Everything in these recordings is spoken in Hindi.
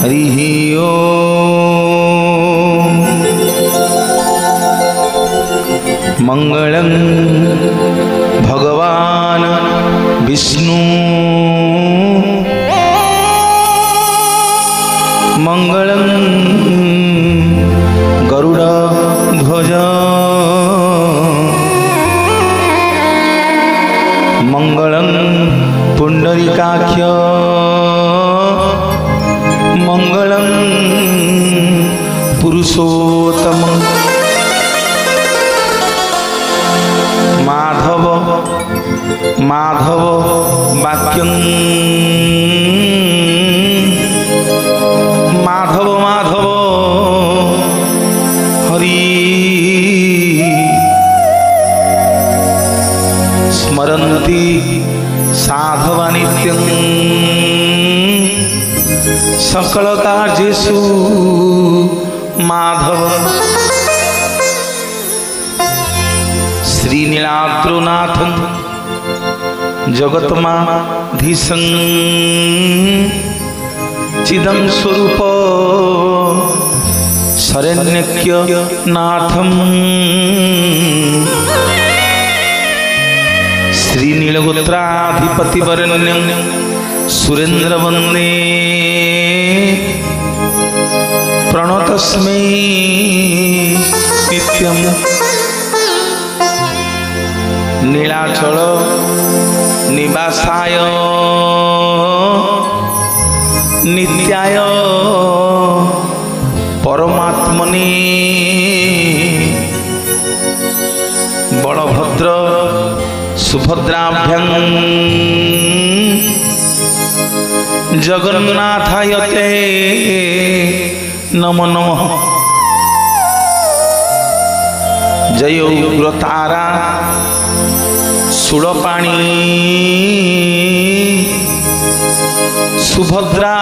हरिः ओम। मंगलं भगवान विष्णु मंगलं गरुड़ध्वज मंगलं पुंडरीकाक्ष मंगलं पुरुषोत्तम माधव माधव वाक्यं माधव माधव हरि स्मरन्ति साधवा नित्यं सकल कार्येषु माधव। श्रीनीलाद्रुनाथं जगत्माधीशं चिदं स्वरूप शरण्यनाथं श्रीनीलगोत्राधिपतिवरेण्यं सुरेन्द्रवन्दे प्रणतस्मै नित्यं। नीलाचल निवासाय नित्याय परमात्मने बलभद्र सुभद्राभ्यां जगन्नाथायते नमो नमः। जय उग्रतारा शूलपाणी सुभद्रा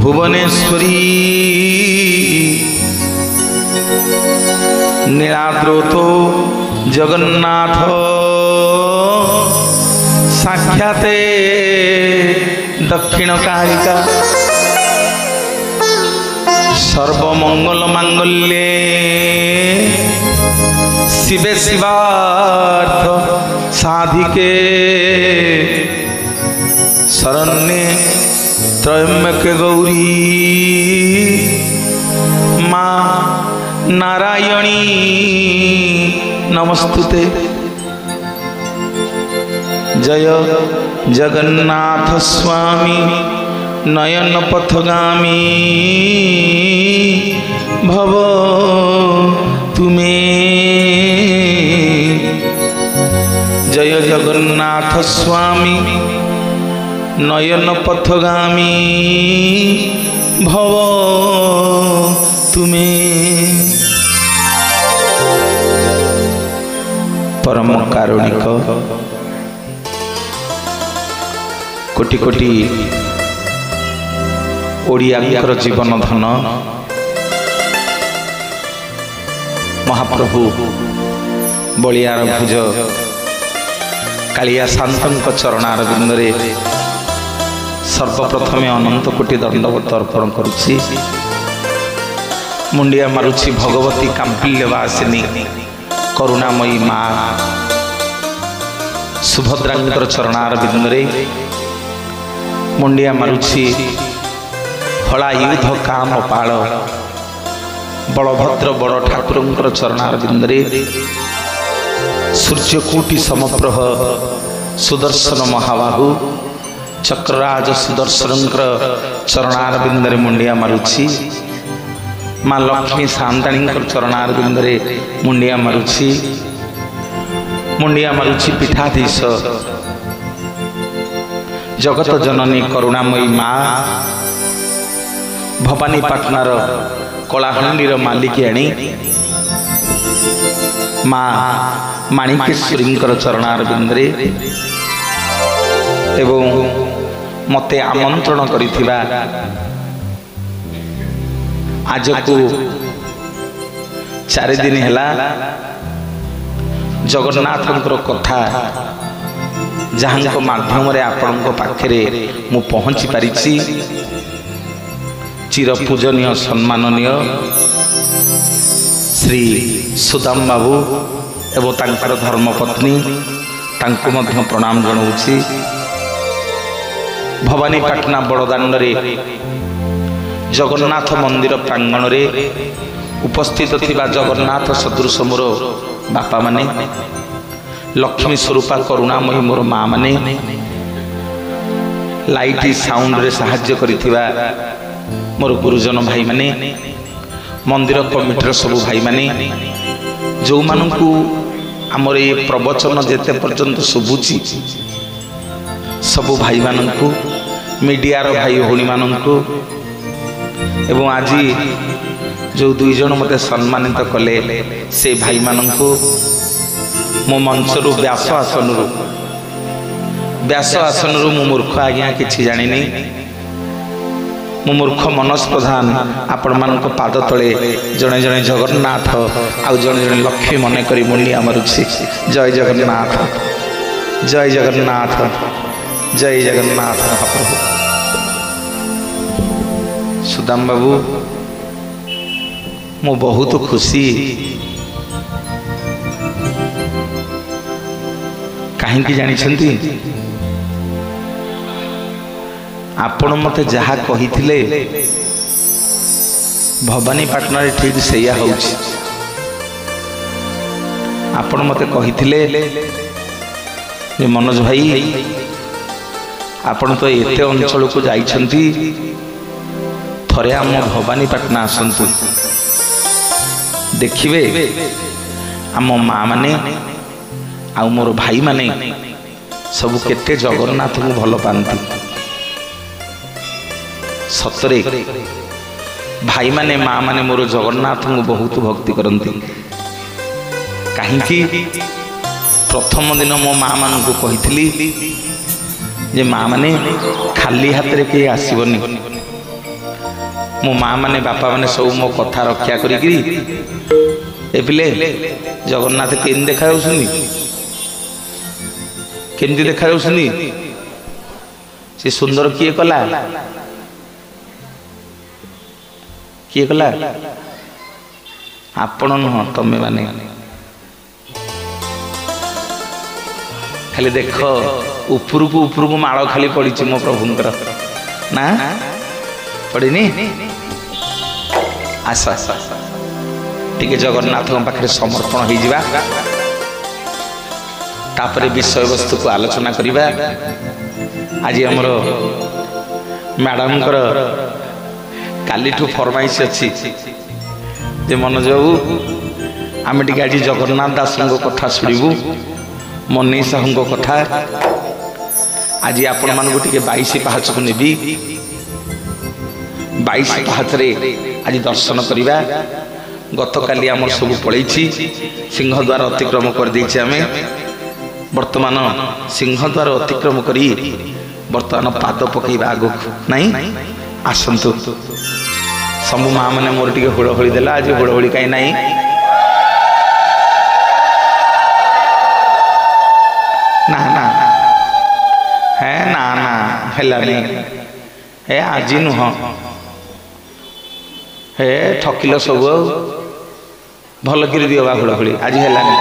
भुवनेश्वरी नीलाद्रौतो जगन्नाथ साक्षाते दक्षिणकारिका सर्वमंगल मांगल्ये शिवे शिवार्थ साधिके शरण्ये त्र्यंबके गौरी मां नारायणी नमस्तुते। जय जगन्नाथ स्वामी नयन पथगामी भव तुमे। जय जगन्नाथ स्वामी नयन पथगामी भव तुमे। परम कारुणिक कोटि कोटि ओडियांकर जीवन धन महाप्रभु बलियार भुज कालिया शांतंक चरणार बिंदरे सर्वप्रथमे अनंत कोटि दंडवत अर्पण करुछि। मुंडिया मारुछि भगवती कांपिल्यवासिनी करुणामयी माँ सुभद्रांकर चरणार बिंदरे मुंडिया मारुछि हला युद्ध काम पाल बलभद्र बड़ ठाकुरंकर चरणार बिंदरे सूर्यकोटि समप्रभ सुदर्शन महाबाहु चक्रराज सुदर्शनंकर चरणार बिंदरे मुंडिया मारुछि। माँ लक्ष्मी सांताणींकर चरणार बिंदरे मुंडिया मारुछि। मुंडिया मारुछि पीठाधीश जगत जननी करुणामयी माँ भवानीपाटनार कलाहांडीर मालिकियाणी माँ माणिकेश्वरींकर चरणार बिंदरे एवं मते आमंत्रण करिथिबा आज को 4 दिन है जगन्नाथंकर कथा जहाँ माध्यम आपण पाखे मु पहुँची पारिछि चिर पूजनीय सम्माननीय श्री सुदाम बाबू एवं तांकर धर्मपत्नी तांको मध्य प्रणाम जनाऊँगी। भवानीपाटना बड़दाण्ड जगन्नाथ मंदिर प्रांगण रे उपस्थित थिबा जगन्नाथ सदृश मोर बापा माने, लक्ष्मी स्वरूपा करुणामयी मोर माँ माने, लाइट साउंड रे साहाय्य करिथिबा मोर गुरुजन भाई माने, मंदिर कमिटर सब भाई माने, जो मानकु आमर ये प्रवचन जेते पर्यंत शुभुची सबु भाई मानकु, मीडियार भाई भौणी मानकु एवं आज जो दुई जन मते सम्मानित कले से भाई मानकु मो मंचरु व्यास आसनरु मु मूर्ख आज्ञा किछि जानिनी, मु मूर्ख मनस प्रधान आपण मानक पाद तले जणे जणे जगन्नाथ आउ जणे जणे लक्ष्मी मन करी मुंडिया मारुछि। जय जगन्नाथ, जय जगन्नाथ, जय जगन्नाथ महाप्रभु। सुदाम बाबू मु बहुत खुशी, कहीं जानी आपण मते जहा कहिथिले भवानीपाटना रे ठीक सेया होउछि। आपण मते कहिथिले जे मनोज भाई आपण तो एते अंचल को जाइछंती, थरे आम भवानीपाटना आसंतु, देखिबे आम माँ माने आ मोर भाई माने सब केते जगन्नाथ को भल पाती। सतरे भाई माने माँ माने मोर जगन्नाथ को बहुत भक्ति करती। कहीं प्रथम दिन मो माँ मान को कही जे माँ माने खाली हाथ रे के आसबनी, मो माँ माने बापा माने सब मो कथा रक्षा करी ए पिले जगन्नाथ केन देखा केमती देखा से सुंदर किए कला, किए कला आपण नुह तमे माने। खाली देख उपरकू उपरकू माड़ खाली पड़ी मो प्रभुंकर ना पड़नी। आस टिके जगन्नाथ पाखे समर्पण हो जावा, तापरे विषय वस्तु को आलोचना करिबा। आज हमर मैडम कालीठू फरमाइश अच्छी जे मनोज बाबू आम टे आज जगन्नाथ दास कथा शुणु, मनी साहू कथा। आज आपण मानक टे 22 पाहाच को नेबी, 22 पाहाच रे आज दर्शन करिबा। गतकाली आमर सब पलैछि, सिंहद्वार अतिक्रम कर देछि आमे। वर्तमान सिंहद्वार अतिक्रम करी वर्तमान पाद पकईबा आगु नहीं। आसंतु सबु माँ मैंने मोर टे हुड़हुड़ी देला, आज हुड़हुड़ी कहीं नहीं। ना ना है ना ना हेलानी हे आज नुह हे ठकिल सब भल कर दियो बा हुड़हुड़ी, आज हेलानी।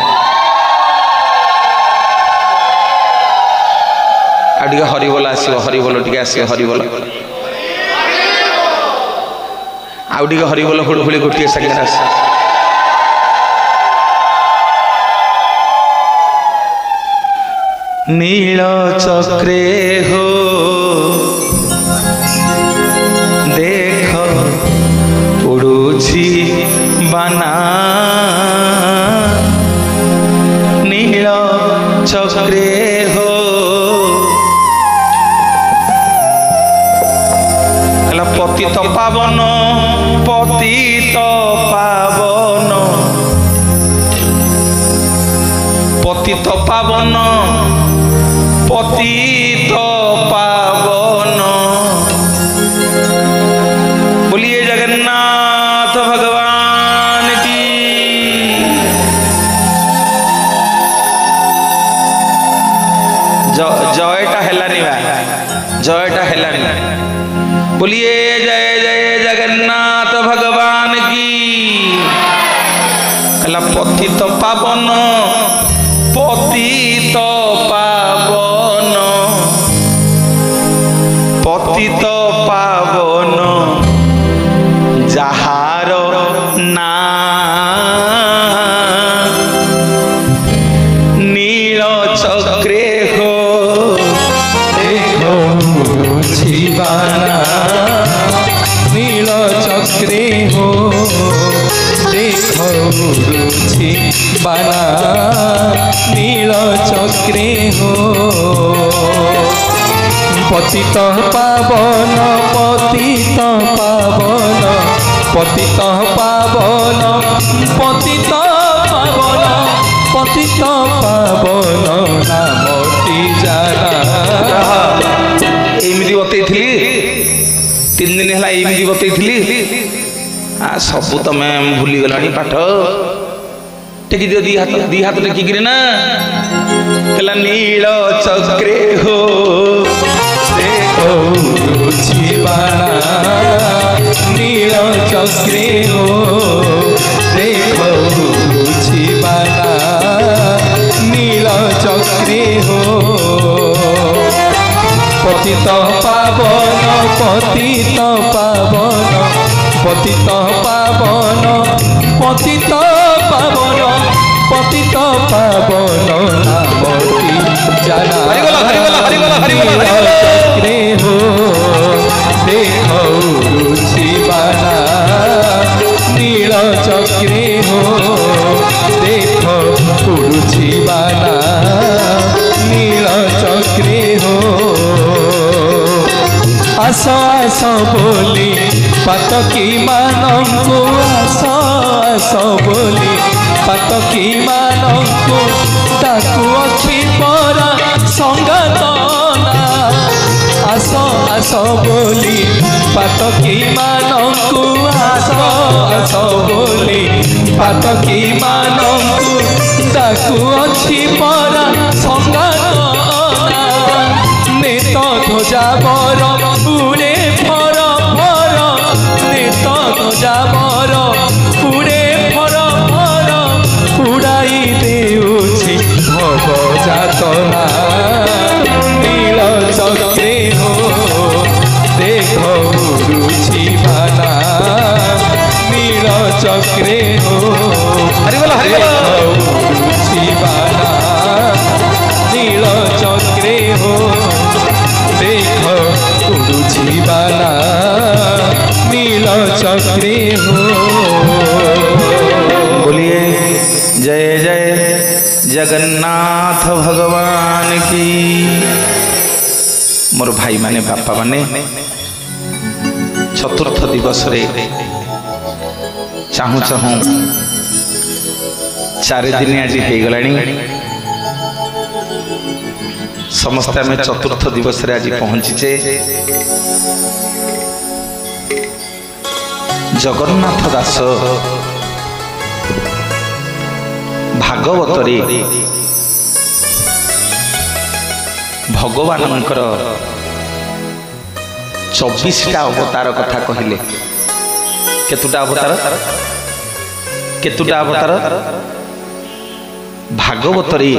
आगे हरिबोल आसो, हरिबोल टे आसो, हरिबोल आउ टे हरिबोल हुड़हुड़ी गोटे संगे आस। नील चक्रे हो देख उड़ुछि बाना, नील चक्रे हो पतित पावन, पतित पावन, पतित पावन, पतित पावन। बोलिए जगन्नाथ भगवान की। जयटा हेलानी बा, जयटा हेलानी। बोलिए जय जय जगन्नाथ भगवान की। कला पतित पावन पतित पावन पतित पावन जहार ना नील चक्रे हो देखो जीवाना नील चक्रे हो देखो जीवाना नील चक्रे हो पतित पावन पतित पावन पतित पावन पतित पावन पतित पावन नामटी जाना। एमती बतई 3 दिन है एमती बतई सबू तमे भूली गला पाठ टेकी दियो दी हाथ टेकिक ना कहला नील चक्रे हो देखो जीवाना नील चक्रे हो देखो जीवाना नील चक्रे हो पतित पावन पतित पावन पतित पावन पतित पावन पतित पावन नामटी जाना चक्रे हो देखो जीवाना नील चक्रे हो देखो जीवाना नील चक्रे हो आस आस बोली पातकी मानंकु आस आस बोली पातकी मानंकु ताकु अच्छी परा संगतना आस आस बोली पातकी मानंकु आस आस बोली पातकी मानंकु ताकु अच्छी परा संगतना नेत ध्वजा बर उड़े फर फर नेत ध्वजा बर उड़े फर फर उड़ाई देउछि भव जातना नील चक्रे हो देखो जीवाना नील चक्रे हो जीवाना नील चक्रे हो देखो जीवाना नील चक्रे हो। बोलिए जय जय जगन्नाथ भगवान की। मोर भाई माने बापा माने चतुर्थ दिवस रे चाहू चाहू 4 दिन आज हो गलानी समस्त आम चतुर्थ दिवस रे आज पहुंचीचे। जगन्नाथ दास भागवत रे भगवान 24टा अवतार कथा कहले। केतुटा अवतार भागवत रे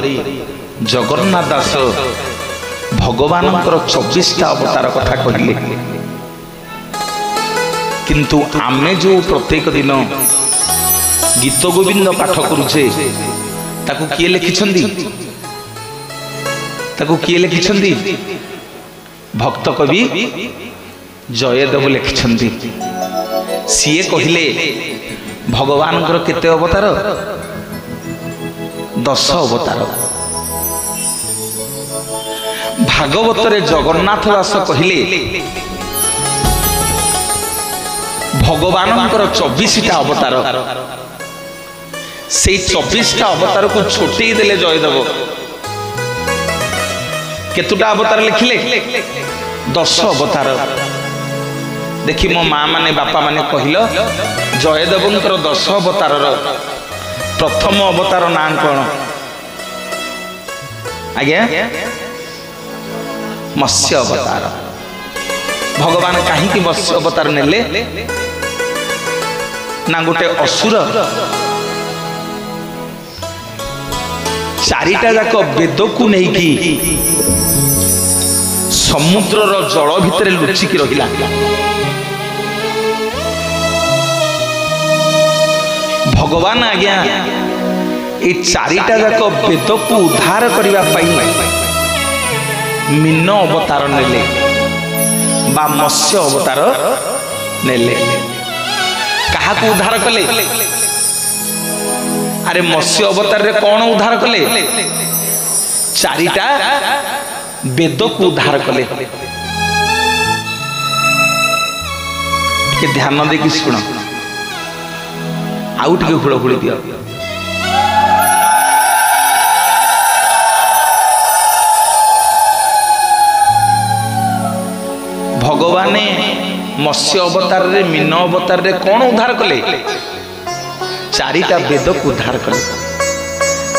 जगन्नाथ दास भगवान 24टा अवतार कथा कहले। किंतु आमे जो प्रत्येक दिन गीत गोविंद पाठ करुचे ताकू किए लिखिछंदी भक्त कवि जयदेव लिखिछंदी। सीए कहले भगवान केते अवतार 10 अवतार। भागवत रे जगन्नाथ दास कहले भगवान 24टा अवतार। से 24टा अवतार को छोटे देले जयदेव केतुटा अवतार लिखिले 10 अवतार। देखी मो माँ माने बापा माने कहल जयदेव 10 अवतार प्रथम अवतार ना कौन आज्ञा मत्स्य अवतार। भगवान कहीं मत्स्य अवतार नेले ना गोटे असुर चारिटा जाक वेद को नहीं समुद्र जल भितर लुचिकी रहिला। भगवान आज्ञा ये चारिटा जाक वेद को उद्धार करने मीन अवतार नेले बा मत्स्य अवतार नेले। कहा को उद्धार कले? अरे मत्स्य अवतार रे कौन उद्धार कले? चारिटा वेद को उद्धार कले। के ध्यान देखी शुण आउ टे हुड़हुड़ी दियो। भगवान मत्स्य अवतार रे मीन अवतार रे कौन उद्धार कले? चारिटा वेद को उद्धार कले।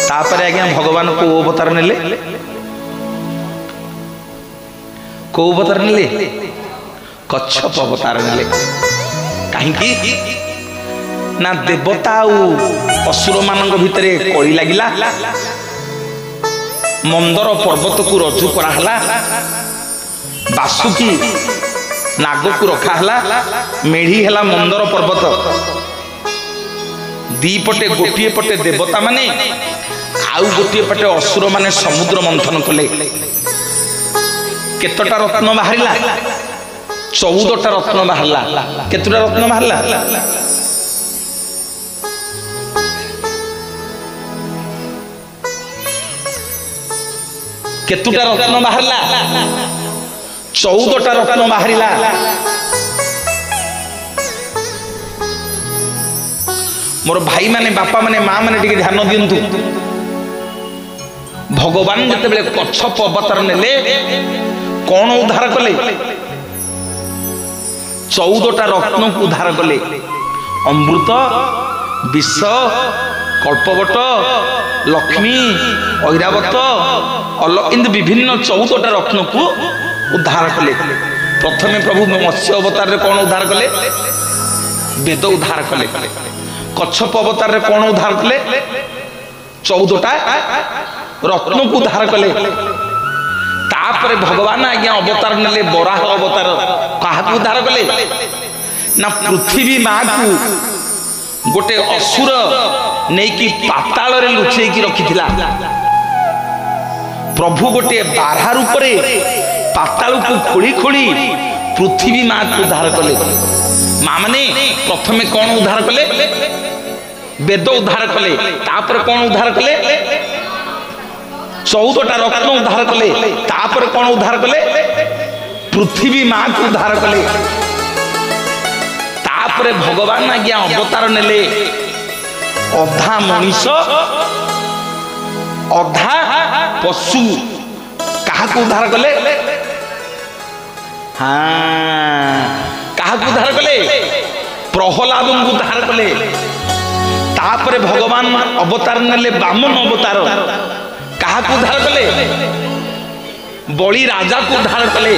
तापर आज्ञा भगवान को अवतार नेले? को अवतार नेले? कच्छप अवतार नेले। कहीं ना देवता असुर मान भितर कली लगिला, मंदर पर्वत को रज्जु कराला, बासुकी नाग को रखाला, मेढ़ी है मंदर पर्वत, दीपटे गोटे पटे देवता माने आउ गोटे पटे असुर माने समुद्र मंथन कले। केतटा रत्न बाहरिला? 14टा रत्न बाहरला। केतटा रत्न बाहरला? केतटा रत्न बाहरला? 14टा रत्न बाहरिला। मोर भाई माने बापा माने माँ माने टिके ध्यान दियंतु। भगवान जते बेले कच्छप अवतार नेले कौन उद्धार कले? 14टा रत्न को उद्धार कले। अमृत, विष, कल्पवट, लक्ष्मी, ऐरावत, इंद विभिन्न 14टा रत्न को उद्धार कले। प्रथमे प्रभु मत्स्य अवतार रे कौन उद्धार कले? वेद उद्धार कले। कच्छप अवतार रे कौन उद्धार कले? 14टा रत्न को उद्धार कले। तापरे भगवान आज्ञा अवतार नेले बराह अवतार। कहा को उद्धार कले? ना पृथ्वी माँ को गोटे असुर नहीं कि पाताल रे लुचेई की रखिथिला। प्रभु गोटे बारहा रूप रे पाताल को खोली खोली पृथ्वी माँ को उद्धार कले। माँ माने प्रथमे कौन उद्धार कले? वेद उद्धार कले। तापर कौन उद्धार कले? 14टा रत्न उद्धार कले। तापर कौन उद्धार कले? पृथ्वी माँ को उद्धार कले। तापर भगवान आज्ञा अवतार नेले अधा मनीष अधा पशु। कहा को उद्धार कले? हाँ, कहा को उद्धार कले? प्रहलाद को उद्धार कले। तापर भगवान अवतार नेले बामन अवतार। कहा को उद्धार कले? बलि राजा को उद्धार कले।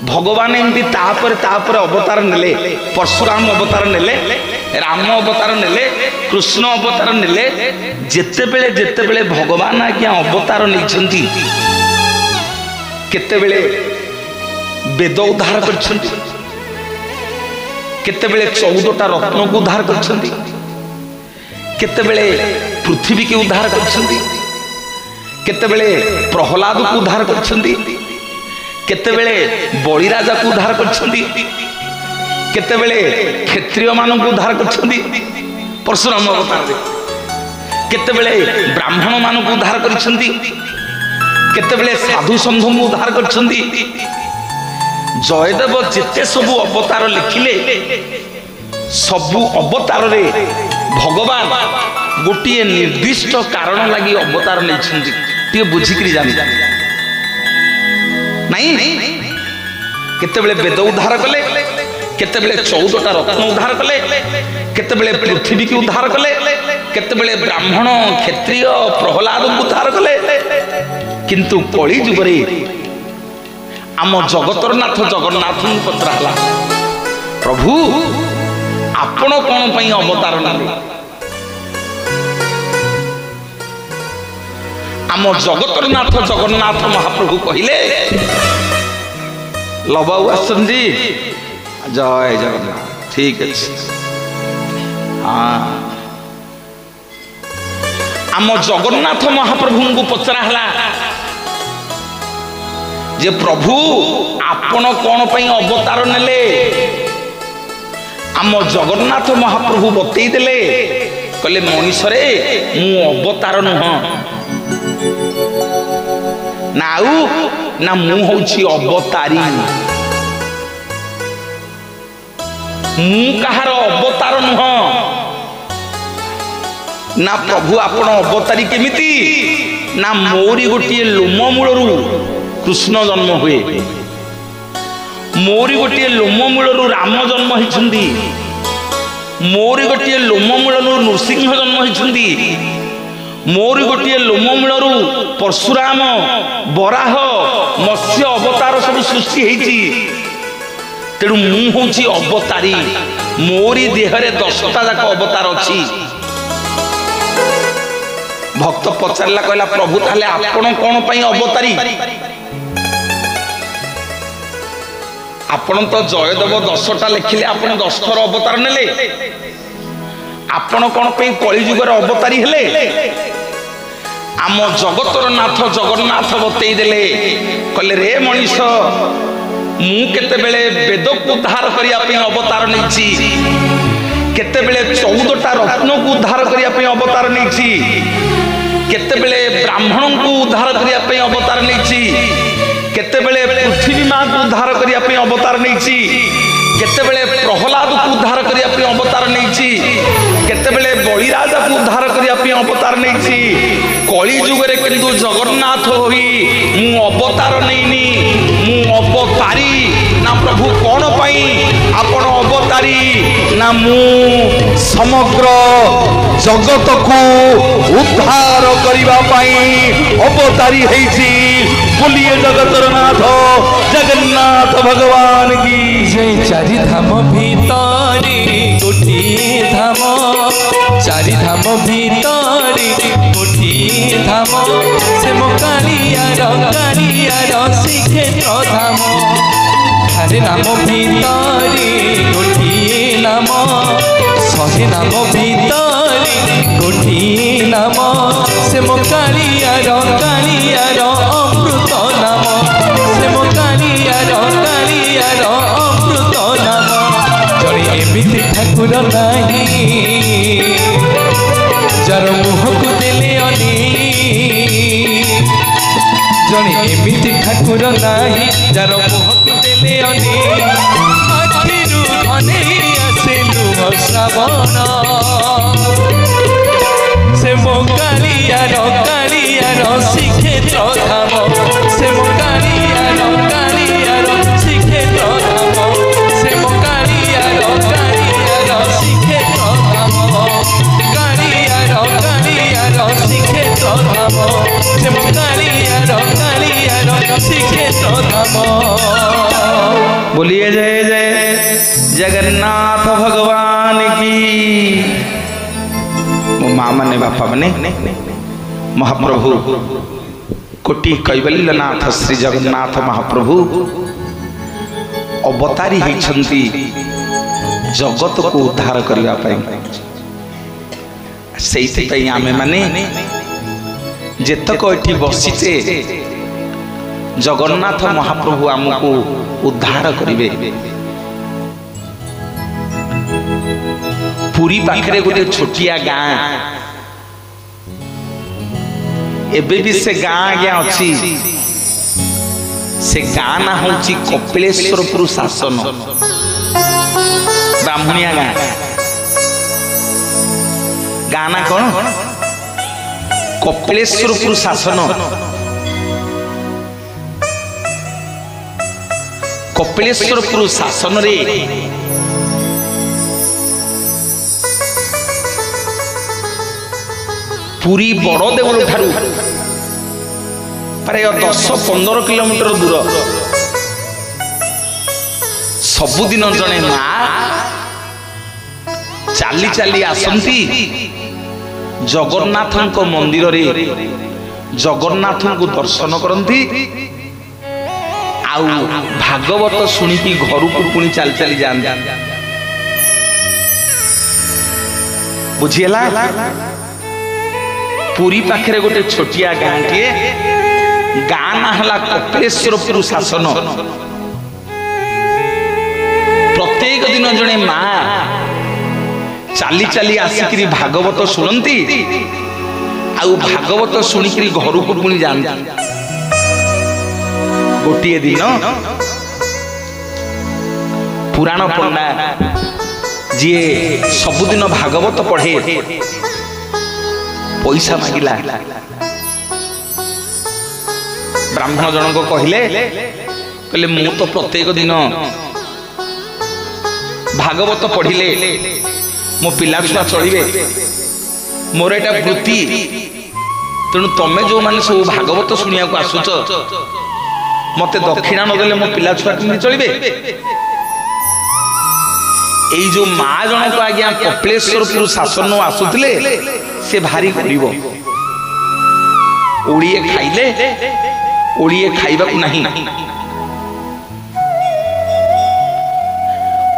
भगवान एमती तापर अवतार नेले। परशुराम अवतार नेले, राम अवतार नेले, कृष्ण अवतार नेले। जेते बेले भगवान आज्ञा अवतार नहीं केतेबेले वेद उद्धार करछंती, केतेबेले 14टा रत्न को उद्धार करछंती, केतेबेले पृथ्वी के उद्धार करछंती, केतेबेले प्रहलाद को उद्धार करछंती, केतेबेले बलि राजा को उद्धार करछंती, केतेबेले क्षत्रिय मान को उद्धार करछंती परशुराम अवतार रे, केतेबेले ब्राह्मण मान को उद्धार करछंती, केतेबेले साधु संघ को उद्धार करछंती। जयदेव जिते सबु अवतार लिखिले सबु अवतार रे भगवान गोटे निर्दिष्ट कारण लगी अवतार नहीं बुझिकी जानी नहीं। केतेबेले वेद उद्धार कले, केतेबेले 14टा रत्न उद्धार कले, केतेबेले पृथ्वी की उद्धार कले, केतेबेले ब्राह्मण क्षत्रिय प्रहलाद को उद्धार कले। किंतु कली जुगरे आम जगतर नाथ जगन्नाथ पचरा हला प्रभु आपण कौन पई अवतार नाले आम जगतर नाथ जगन्नाथ महाप्रभु कहले लबाऊ आसंदी जय जगन्नाथ ठीक अच्छे हाँ आम जगन्नाथ महाप्रभु को पचरा हला जे प्रभु आपण कौन पई अवतार नेले आम जगन्नाथ महाप्रभु बतई देले कहले मनीष रे मु अवतार नुह नाउ ना मु होछि अवतारी मु कहार अवतार नुह ना प्रभु आपण अवतारी केमिति ना मोरी गोटे लोम मूलरू कृष्ण जन्म हुए मोरी गोटे लोम मूलरू राम जन्म होइछंदी मोरी गोटे लोम मूलरू नृसिंह जन्म होइछंदी मोरी गोटे लोम मूलरू परशुराम बराह मत्स्य अवतार सब सृष्टि होइछि तेणु मु होछि अवतारी मोरी देहरे 10टा जाक अवतार अछि भक्त पचारला कहला प्रभु ताले आपण कोन पई अवतारी आपण तो जयदेव 10टा लिखिले आपण 10 थर अवतार नेले आपण कोन पई कली जुगर अवतारी हेले आम जगतर नाथ जगन्नाथ बतई देले कहले रे मनीष मु केते बेले वेद को उद्धार करिया पई अवतार नैछि केते बेले 14टा रत्न को उद्धार करिया पई अवतार नैछि केते बेले ब्राह्मण को उद्धार करिया पई अवतार नैछि केते बेले पृथ्वी मां को उद्धार करिया पई अवतार नैछि केते बेले प्रहलाद को उद्धार करिया पई अवतार नैछि केते बेले बलिराजा को उद्धार करिया पई अवतार नैछि कली जुगरे किंतु जगन्नाथ होई मु अवतार नैनी मु अवतारी ना प्रभु कौन पाई आपण अवतारी ना मु समग्र जगत को उद्धार करिबा पाई अवतारी हेछि बोलिए जगतर नाथ जगन्नाथ भगवान की जय। चारि धाम भीतरी गोटिए धाम चारि धाम भीतरी गोटिए धाम से मो कालियार श्रीक्षेत्र धाम हरे नाम भीतरी गोटिए नाम शहे नाम भीतरी गोटिए नाम से मो कालियार अमृत नाम से मो कालियार अमृत नाम जड़े एमिति ठाकुर नहीं जार मुह को देले अनी जड़े एमिति ठाकुर नहीं जार मुह को देले अनी आखिरु धने आसे लुह श्रावण से मो कालियार श्रीक्षेत्र धाम से मो कालियार श्रीक्षेत्र धाम से मो कालियार श्रीक्षेत्र धाम कालियार श्रीक्षेत्र धाम से मो कालियार श्रीक्षेत्र धाम। बोलिए जय जय जगन्नाथ भगवान की। मो माँ माने बापा माने महाप्रभु कोटि कैवल्यनाथ श्री जगन्नाथ महाप्रभु अवतारी होइछंती जगत को उद्धार करिया पाई सेइति पई आमे माने जेतक एठी बसिते जगन्नाथ महाप्रभु आमको उद्धार करिवे। पुरी पाखरे गोटे छोटिया गाँ एबे भी से गाँ आज्ञा अच्छी से गाँ ना हूँ कपिलेश्वरपुर शासन ब्राह्मणिया गाँ गाँ ना कौन कपिलेश्वरपुर शासन कपिलेश्वरपुर शासन रे पुरी बड़ देवल ठारू प्राय 10-15 किलोमीटर दूर सबुदिन जड़े माँ चाली चाली आसंती जगन्नाथ मंदिर रे जगन्नाथ को दर्शन करती आउ भागवत शुणिकी घर को पुणी चली चली जाते बुझीला। पुरी पाखे गोटे छोटिया गाँ टे गाँ ना हला कपिलेश्वरपुर शासन। प्रत्येक दिन जड़े माँ चाली चाली आसिक भागवत शुणती आउ भागवत शुणिक घर को पुणी जाती। गोटे दिन पुराण पंडा जी सबुदिन भागवत पढ़े पैसा मांगिला। ब्राह्मण जनक कहले मु तो प्रत्येक दिन भागवत पढ़िले मो पिला छुआ चलिए मोर एटा वृत्ति तेणु तमें जो मैंने सब भागवत शुणिया को आसुच मत दक्षिणा नदेले मो पिला छुआ केमि चलिए। एई जो माँ जनक आज्ञा कपिलेश्वरपुर शासन आसुले से भारी गरीब ओड़िए खाइले ओड़िए खाइबा नहीं।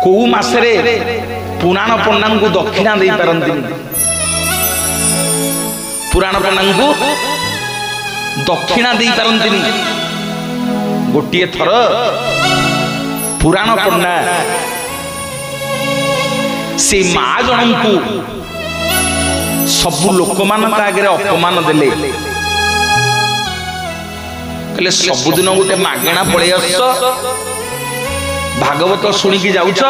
को मासरे पुराण पंडा को दक्षिणा दे पारती पुराण पंडा को दक्षिणा दे पारती। गोटे थर पुराण पंडा से माँ जन को सबु लोक मान आगे अपमान देले कहले सबुदिन गोटे मागेणा पड़े आस भागवत शुणिकी जाऊच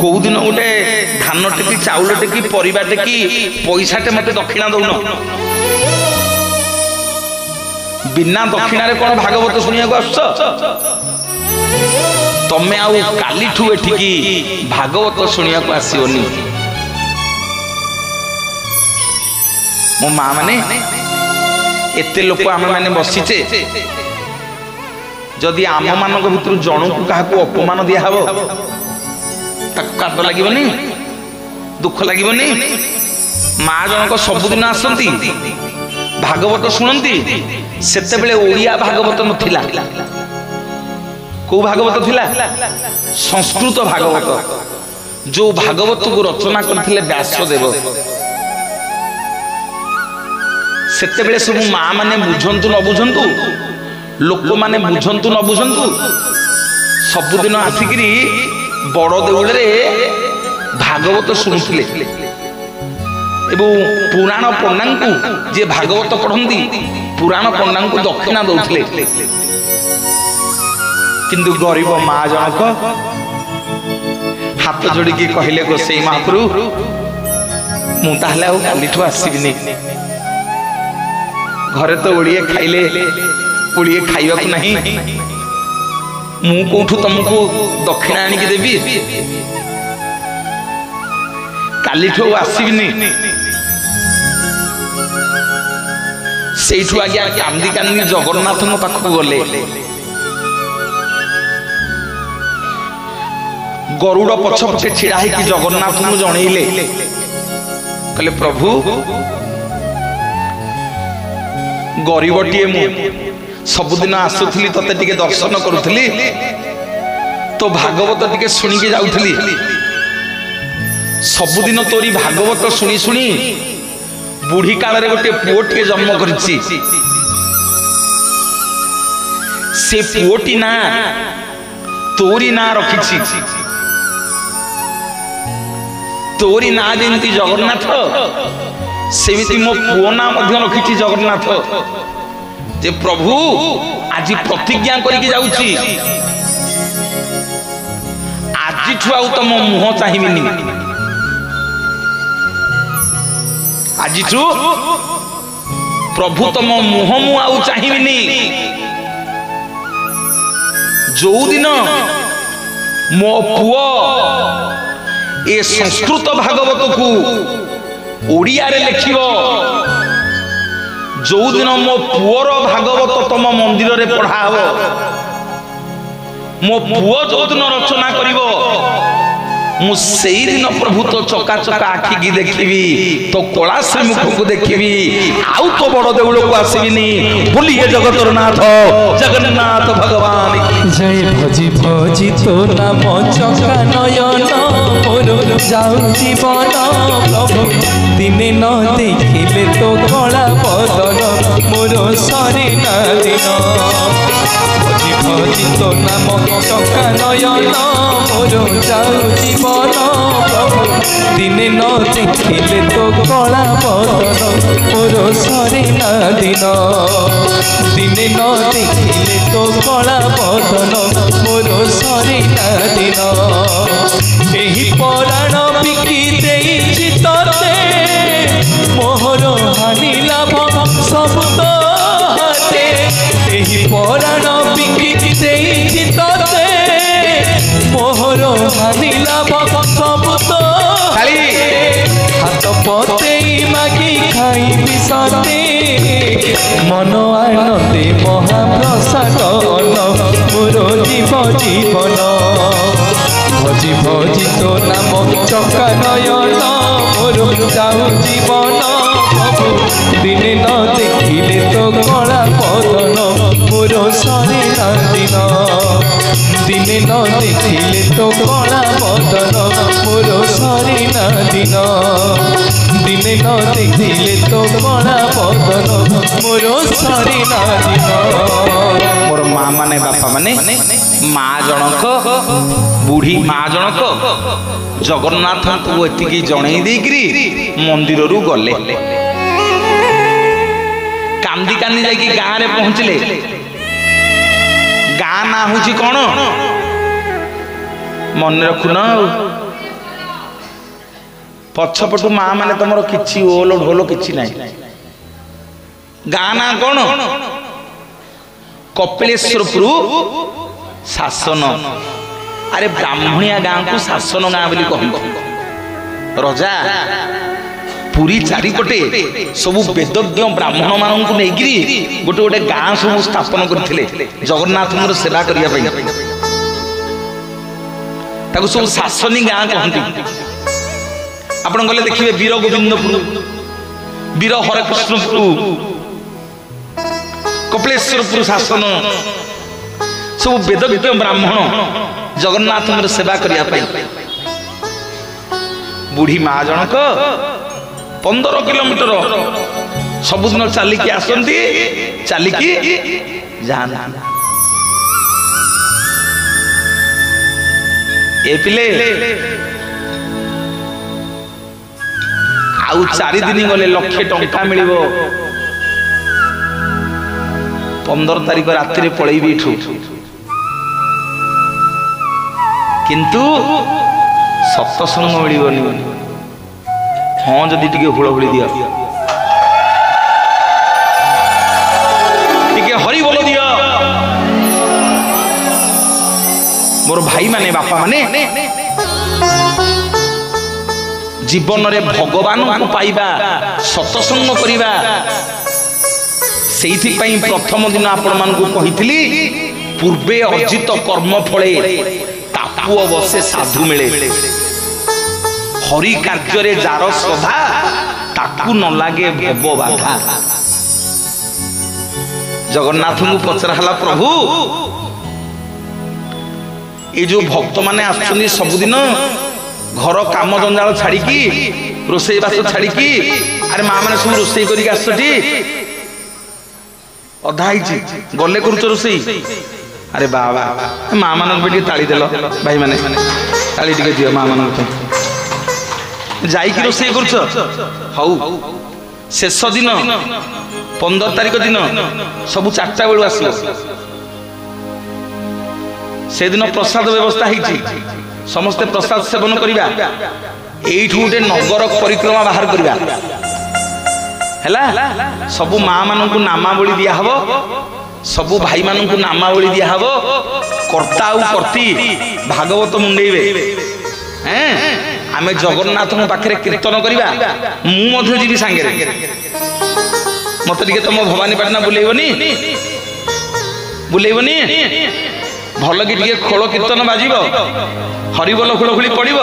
कौ दिन गोटे धान टेकी चाउल टेकी परिबा टेकी पैसा टे मत दक्षिणा दौन बिना दक्षिणा रे कौन भागवत शुणिया को आस तमें आउ काली ठू एठिकी भागवत शुणिया को आसीओनी। मो माँ माने एते लोक आम मैंने बसीचे जदि आम मान भर जन को क्या अपमान दिहब काद लगे दुख लगे। माँ जनक सबुदिन आसती भागवत शुणती सेते बेले ओडिया भागवत नथिला। को भागवत थिला संस्कृत भागवत जो भागवत को रचना करथिले व्यासदेव। सेते बेले सब माँ माने बुझंतु न बुझंतु लोक माने बुझंतु न बुझंतु सबुदिन आसिकी बड़ देउळे भागवत शुणुथिले एवं पुराण पंडा को जे भागवत पढ़ती पुराण पंडा को दक्षिणा दौथिले। किंतु गरीब माँ जनक हाथ जोड़िकी कहले गोसाई महाप्रभु मुझे कालीठू आसबिनी घरे तो ओडिए खाइले ओडिए खाइबा को नहीं मु कोठू तुमको दक्षिणा आनिकी देवी कालीठू आसबिनी। सेठू आज्ञा कांदी कांदी जगन्नाथ पाखक गले गरुड़ पछपटे छिड़ा है कि जगन्नाथ को जनइले कहले प्रभु गरीबटीए मु सबुदिन आसुली तते टिके दर्शन करुली तो भागवत टिके शुणिकी जाऊली सबुदिन तोरी भागवत शुणी शुणी बुढ़ी काल रे गोटे पुओटी जन्म करिछि से पुओटी ना तोरी ना रखिछि तोरी ना जयंती जगन्नाथ सेमिति मो पुओ ना मध्य रखिछि जगन्नाथ जे प्रभु आज प्रतिज्ञा करिके जाउछि आज ठुआ तुम मुह चाहिबिनी आज प्रभु तुम मुह मु आउ चाहिबिनी जो दिन मो पुओ ए संस्कृत भागवत को ओडिया रे लिखिबो जो दिन मो पुओर भागवत तुम मंदिर रे पढ़ा हो मो पुओ जो दिन रचना करिवो मु सेई दिन प्रभु तो चका चका आखि की देखिबी तो कला से मुख को देखिबी आउ तो बड़ देउल को आसीबिनी बोलिए जगतर नाथ जगन्नाथ भगवान जय भजी भजी तो नाम चका नयन मोर जाऊ जीवन प्रभु दिने न देखिले तो कला बदन मोर सरे ना दिन भजी भजी तो नाम चका नयन मोर जाऊ जीवन प्रभु दिने न देखिले तो कला बदन मोर सरे ना दिन दिने न देखिले तो कला बदन मोर सरे ना दिन एही पराण बिकी देइछि तते मोहर हानि लाभ सब तो हाते एही पराण बिकी देइछि तते मोहर हानि लाभ सब तो हाथ पते मागी खाई सते मन आनंदे महाप्रसाद मोर जीव जीवन भजी भजी तो नाम चका नयन मोर जाऊ जीवन प्रभु दिने न देखिले तो कला बदन मोर सरे ना दिन दिने न देखिले तो कला बदन मोर सरे ना दिन दिने न देखिले तो कला बदन मोर सरे ना दिन मोर माँ माने बापा माने माँ जनक बुढ़ी माँ जनक जगन्नाथ को एतिकी जणई देकरी मंदिर रु गले कांदी कांदी जाकी गाँव रे पहुँचले गाँ ना हूँ कौन मन रखुन पछपटू माँ माने तुम कि ओल ढोल कि ना गाँ ना कौन कपिलेश्वरपुर शासन अरे ब्राह्मणिया गाँव को शासन गाँ बोली कहते रजा पुरी चारिपटे सब वेदज्ञ ब्राह्मण मान नहीं गोटे गोटे गाँ सब स्थापन करते जगन्नाथ सेवा करने सब शासनी गाँ कहते आप गले देखिए वीर गोविंदपुर वीर हरकृष्णपुर कपिलेश्वरपुर शासन सब वेदज्ञ ब्राह्मण जगन्नाथ सेवा करने बुढ़ी माँ जनक 15 किलोमीटर सबुदिन चलिकी आसती चलिकी जाना ए पिले आउ 4 दिन गले लक्षे टंका मिल 15 तारीख राति पलैबी इठू किंतु सत्संग मिलनी हाँ जदि टिके हुड़हुड़ी दिया टिके हरि बोल दिया मोर भाई माने बापा माने जीवन रे भगवान को पाइबा सत्संग करिबा सेइथि पई प्रथम दिन आपण मान को कहितली पूर्वे अर्जित कर्म फले तापु अवश्य साधु मिले हरि कार्य जार श्रद्धा ताकू न लगे भव बाधा जगन्नाथ को पचरा प्रभु ये जो भक्त माने आसुचंदी सबुदिन घर काम जंजाल छाड़ी रोसई बास छाड़ी अरे माँ मैंने सब रोसई करके आसटी अधा गले कर रोसई अरे बाबा माँ मान ताली देल भाई मैंने ताली टे दियो माँ मान जाइकी रोसई कर शेष दिन 15 तारीख दिन सब 4टा बेलू आस से दिन प्रसाद व्यवस्था होती समस्ते प्रसाद सेवन करवा एठू गोटे नगर परिक्रमा बाहर करवा है सबू माँ मान नामावली दिहब सबू भाई मान नामावली दिहब कर्ता कर्ती भागवत मुंडेबे आम जगन्नाथ पाखे कीर्तन करवा मुझे जीवी सांगे मत तुम भवानीपाटना बुलेबनी भल कि टिके खोल कीर्तन बाजिब हरिबोल हुलहुली पड़िब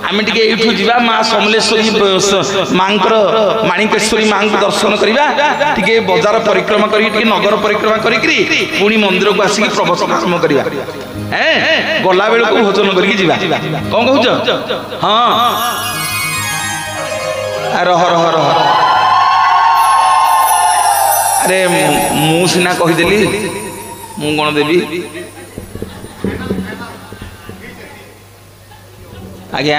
आमे टिके एठू जीवा माँ समलेश्वरी मांकर माणिकेश्वरी माँ को दर्शन करवा टिके बजार परिक्रमा करी टिके नगर परिक्रमा करी पुणी मंदिर को आसिक प्रवचन आरंभ करवा गला बेल को भोजन करके जीवा कौन कहूच हाँ रह रह रह अरे मु सीना कहीदेली मु कौन देवी आज्ञा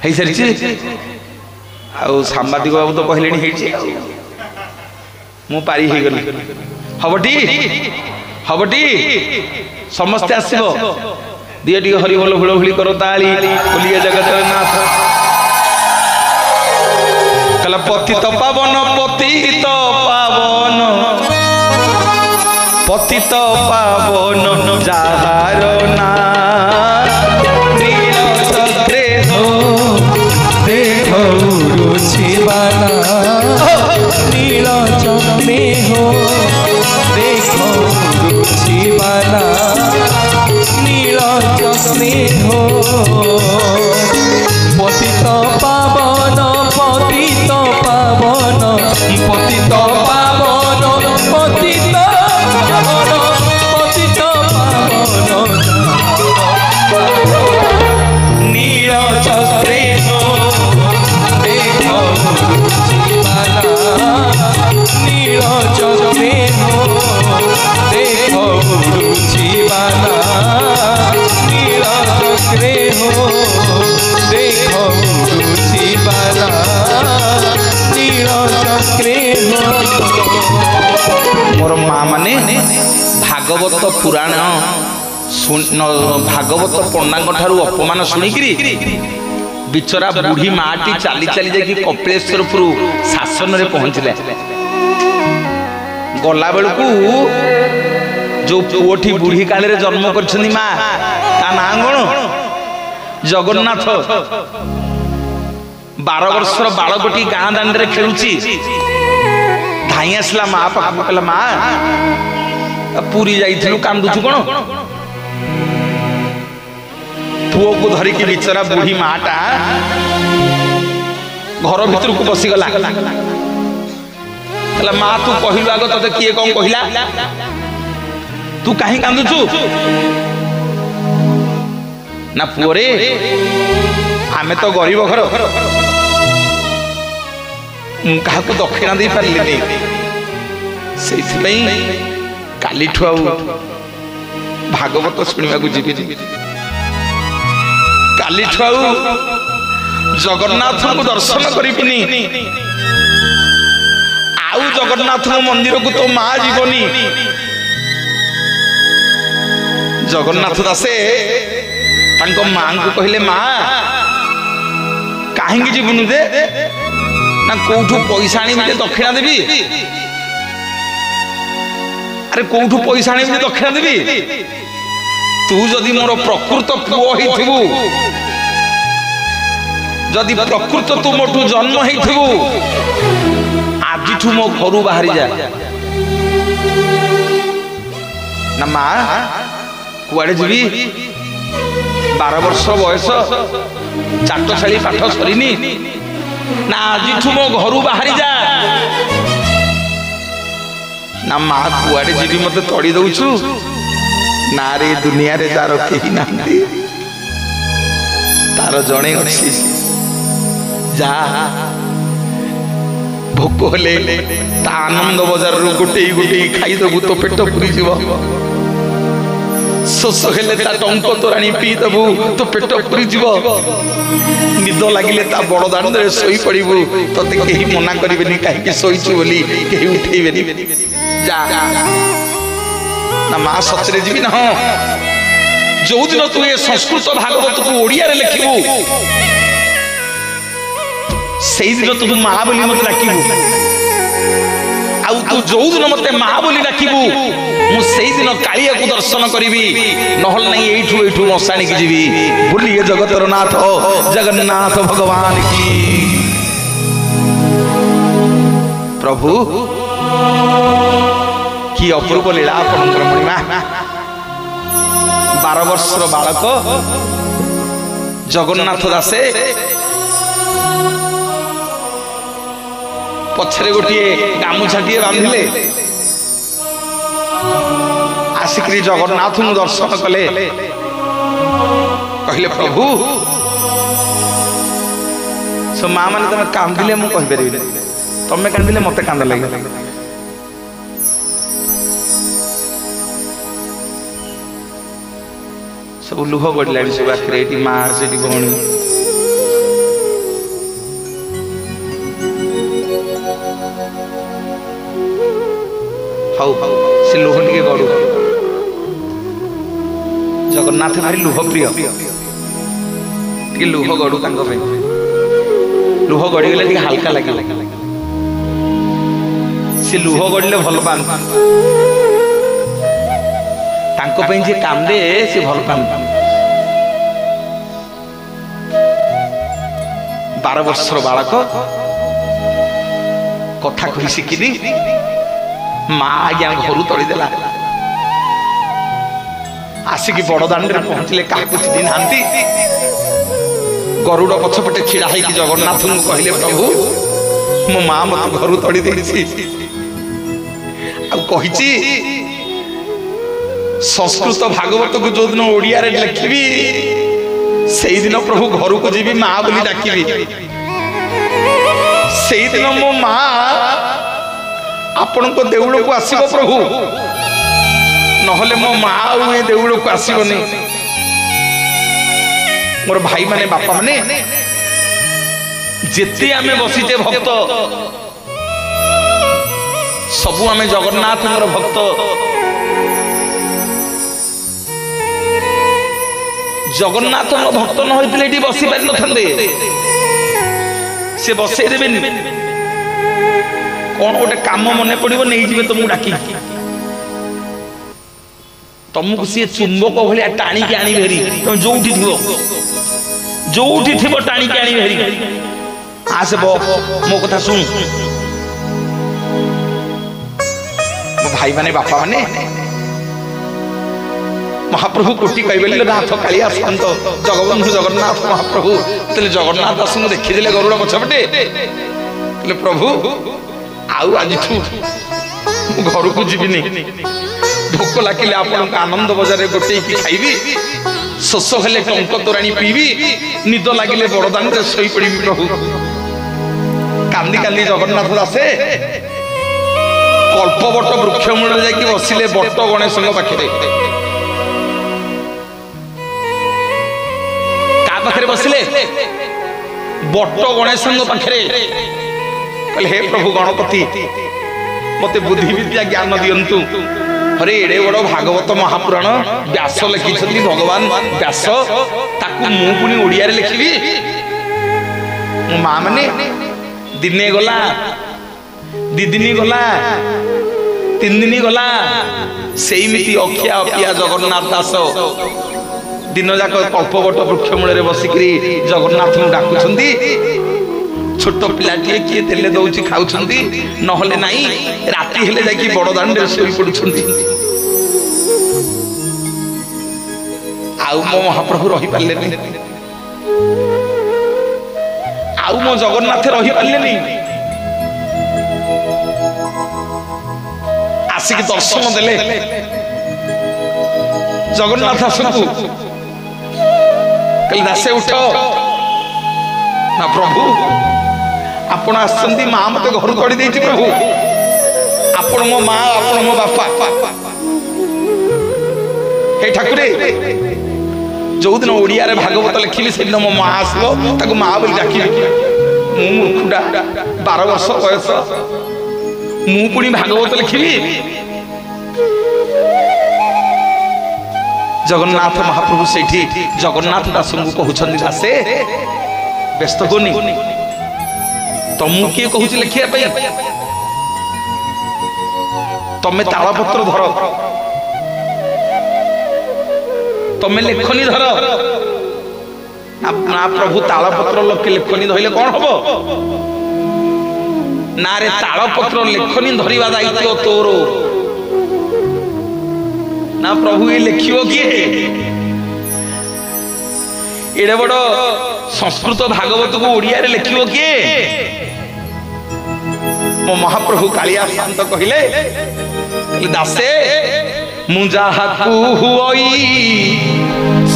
है सारी सांबादिक बाबू तो कहले मु पारी हो गली हबटी हबटी समस्ते आसब दिए टी हरिबोल हुलहुली करो ताली बोलिए जगत नाथ कल पतित पावन पतित पावन पतित पावन जाहार ना नीलाचल में हो देखो रुचिबाला नीलाचल में हो पतित पावन पतित पावन पतित पावन पतित पावन पतित पावन नीलाचल में हो देखो नीलाचल में हो देखो रुचिबाला नीलाचल में हो देखो रुचिबाला नीलाचल में हो। मोर माँ माने भागवत पुराण भागवत पंडांग ठारू अपमान शुणिकी बिचरा बुढ़ी माटी चाली चाली जाकि कपिलेश्वरपुर शासन रे पहुंचले गला बेलू जो पुओठी बुढ़ी काल रे जन्म करछनी माँ ता ना कौन जगन्नाथ 12 वर्षर बालकटी गाँ दांड रे खेलुची धाई आसला माँ पाखु कहला माँ पूरी जाइथिलु कांदुछु कौन पुओ को धरिकी बिचरा बुढ़ी माटा घर भीतर को बसीगला माँ तू कहलु आग ते किए कौन कहला तू कहीं कांदुचु ना पुओरे आमे तो गरीब घर क्या दक्षिणा दे पारे से काली ठुआ भागवत शुणा जीवी काली ठुआ जगन्नाथ को दर्शन करी आउ जगन्नाथ मंदिर को तो माँ जीवनी जगन्नाथ दासे माँ को कहले माँ कहीं जीवनु दे ना कौठू पैसा आनी दक्षिणा देवी अरे कौठू पैसा आनी दक्षिणा देवी तू जदि मोर प्रकृत पुओ होइथिबु जदि प्रकृत तू मोठू जन्म होइथिबु आजिठू मो घरू बाहरी जा ना माँ कुआड़े जीवी 12 वर्ष बयस चाटशाली पाठ सरीनी ना आजिठू मो घरू बाहरी जा ना माँ कुआड़े जीवी मते तड़ी दउछु ना रे दुनिया रे तार कहीं ना तार जड़े अच्छी जा भोक हेले ता आनंद बजार रू गोटे गोटे खाईदेबू तो पेट पुरी जीव शोष हेले ता टंक तोराणी पीदेबू तो पेट पुरी जीव निद लगिले ता बड़ दांड रे सोई पड़िबू तते केही मना करिवेनी काहे सोईछु बोली केही उठेइबेनी जा ना माँ सचरे जीवी ना जो दिन तू ये संस्कृत भागवत को ओडिया रे लिखिबू सेई दिन तू माँ बोली मत डाकिबू आउ तू जो दिन मते माँ बोली डाकिबू मु सेई दिन कालिया को दर्शन करिवि नहल नहीं एठू एठू मसाणी की जीवी बोलिए जगतर नाथ जगन्नाथ भगवान की प्रभु की अपूर्व लीला आपणकर महिमा 12 ବର୍ଷର ବାଳକ ଜଗନ୍ନାଥ ଦାସେ ପଛରେ ଗୋଟିଏ ଗାମୁଛାଟିଏ ବାନ୍ଧିଲେ, ଆସିକରି ଜଗନ୍ନାଥଙ୍କୁ ଦର୍ଶନ କଲେ। କହିଲେ ପ୍ରଭୁ ମା ମାନେ ତମେ କାନ୍ଦିଲେ ମୁଁ କହିପାରିବିନି, ତମେ କାନ୍ଦିଲେ ମତେ କାନ୍ଦ ଲାଗିବ। ସବୁ ଲୁହ ଗଡ଼ିଲାଣି ସବୁ ଆଖିରେ, ଏଠି ମା ସେଠି ଭଉଣୀ। ହଉ ସେ ଲୁହ ଟିକେ ଗଡୁ। ଜଗନ୍ନାଥ ଭାରି ଲୁହ ପ୍ରିୟ, ଟିକେ ଲୁହ ଗଡୁ ତାଙ୍କ ପାଇଁ। ଲୁହ ଗଡ଼ିଗଲେ ଟିକେ ହାଲକା ଲାଗିବ। ସେ ଲୁହ ଗଡ଼ିଲେ ଭଲ ପାଆନ୍ତି, ତାଙ୍କ ପାଇଁ ଯିଏ କାନ୍ଦେ ସେ ଭଲ ପାଆନ୍ତି। 12 ବର୍ଷର ବାଳକ କଥା କହି ଶିଖିନି, ମା ଆଜ୍ଞା ଘରୁ ତଳିଦେଲା। ଆସିକି ବଡ ଦାଣ୍ଡରେ ପହଞ୍ଚିଲେ, କାହାକୁ ଚିହ୍ନି ନାହାନ୍ତି। ଗରୁଡ଼ ପଛପଟେ ଛିଡା ହେଇକି ଜଗନ୍ନାଥଙ୍କୁ କହିଲେ ପ୍ରଭୁ ମୋ ମା ମତେ ଘରୁ ତଳି ଦେଇଛି, ଆଉ କହିଛି ସଂସ୍କୃତ ଭାଗବତକୁ ଯୋଉଦିନ ଓଡ଼ିଆରେ ଲେଖିବି ସେଇଦିନ ପ୍ରଭୁ ଘରକୁ ଯିବି, ମା ବୋଲି ଡାକିବି। ସେଇଦିନ ମୋ ମା ଆପଣଙ୍କ ଦେଉଳକୁ ଆସିବ ପ୍ରଭୁ, ନହେଲେ ମୋ ମା ଆଉ ଏ ଦେଉଳକୁ ଆସିବନି। ମୋର ଭାଇ ମାନେ ବାପା ମାନେ ଯେତେ ଆମେ ବସିଛେ ଭକ୍ତ, ସବୁ ଆମେ ଜଗନ୍ନାଥଙ୍କର ଭକ୍ତ। ଜଗନ୍ନାଥଙ୍କ ଭକ୍ତ ନ ହୋଇଥିଲେ ଏଠି ବସି ପାରିନଥାନ୍ତେ, ସେ ବସେଇ ଦେବେନି। କଣ ଗୋଟେ କାମ ମନେ ପଡିବ, ନେଇଯିବେ ତମକୁ ଡାକିକି। ତମକୁ ସିଏ ଚୁମ୍ବକ ଭଳିଆ ଟାଣିକି ଆଣିବେ ହେରି, ତମେ ଯୋଉଠି ଥିବ ଟାଣିକି ଆଣିବେ ହେରି। ଆସିବ ମୋ କଥା ଶୁଣ, ମୋ ଭାଇ ମାନେ ବାପା ମାନେ ମହାପ୍ରଭୁ କୋଟି କହିଲେ ନାଥ କାଳିଆ ସନ୍ତ ଜଗବନ୍ଧୁ ଜଗନ୍ନାଥ ମହାପ୍ରଭୁ। ତାହେଲେ ଜଗନ୍ନାଥ ଦାସଙ୍କୁ ଦେଖିଦେଲେ ଗରୁଡ଼ ପଛପଟେ, କହିଲେ ପ୍ରଭୁ ଆଉ ଆଜିଠୁ ମୁଁ ଘରକୁ ଯିବିନି, ଭୋକ ଲାଗିଲେ ଆପଣଙ୍କ ଆନନ୍ଦ ବଜାରରେ ଗୋଟେଇକି ଖାଇବି, ଶୋଷ ହେଲେ ଟଙ୍କ ତୋରାଣୀ ପିଇବି, ନିଦ ଲାଗିଲେ ବଡ଼ଦାଣ୍ଡରେ ଶୋଇପଡ଼ିବି ପ୍ରଭୁ। କାନ୍ଦି କାନ୍ଦି ଜଗନ୍ନାଥ ଦାସେ କଳ୍ପବଟ ବୃକ୍ଷ ମୂଳରେ ଯାଇକି ବସିଲେ, ବଟ ଗଣେଶଙ୍କ ପାଖରେ। କାହା ପାଖରେ ବସିଲେ? ବଟ ଗଣେଶଙ୍କ ପାଖରେ। କହିଲେ ହେ ପ୍ରଭୁ ଗଣପତି, ମତେ ବୁଦ୍ଧି ବିଦ୍ୟା ଜ୍ଞାନ ଦିଅନ୍ତୁ। अरे एड़े बड़ भागवत महापुराण व्यास लिखिं भगवान व्यास ताकू मु पुणी ओडिया रे लिखिबी मो मां माने दिने गला दी दिन गला तीन दिन गला सेमिति अखिया अपिया जगन्नाथ दास दिन जाक कल्पवट वृक्ष मूल बसिकी जगन्नाथ डाकुंती छोट पिलाटे किए तेले दौची खाऊंती नहले नहीं राति हेले जाकि बड़ दांडे शोई पड़ुछंती आउ मो महाप्रभु रही पारले नहीं आउ मो जगन्नाथ रही पारले नहीं आसिक दर्शन देले जगन्नाथ आसतु कल दासे उठ ना प्रभु आपण आसंती मां मते घर तोड़ी देछि प्रभु आपण मो मां आपण मो बापा हे ठाकुरे जो दिन ओडिया रे भागवत लिखिली से दिन मो मां आसलो ताको मां बोली डाकिबी मु मूर्खुडा 12 वर्ष बयस मु पुणी भागवत लिखिबी जगन्नाथ महाप्रभु सेठी जगन्नाथ दास को कहउछन दासे व्यस्त होनी तुमको किए कहूँ लिखिया तमें तालपत्र धर तमें लेखनी धर ना प्रभु तालपत्र लेखनी धरले कौन हम ना रे तालपत्र लेखनी धरिबा दायित्व तोर ना प्रभु ये लिखियो किए एड़े बड़ संस्कृत भागवत को ओडिया रे लिखिबो किए मो महाप्रभु कालिया शांत कहले दासे मु जाहाकू हुई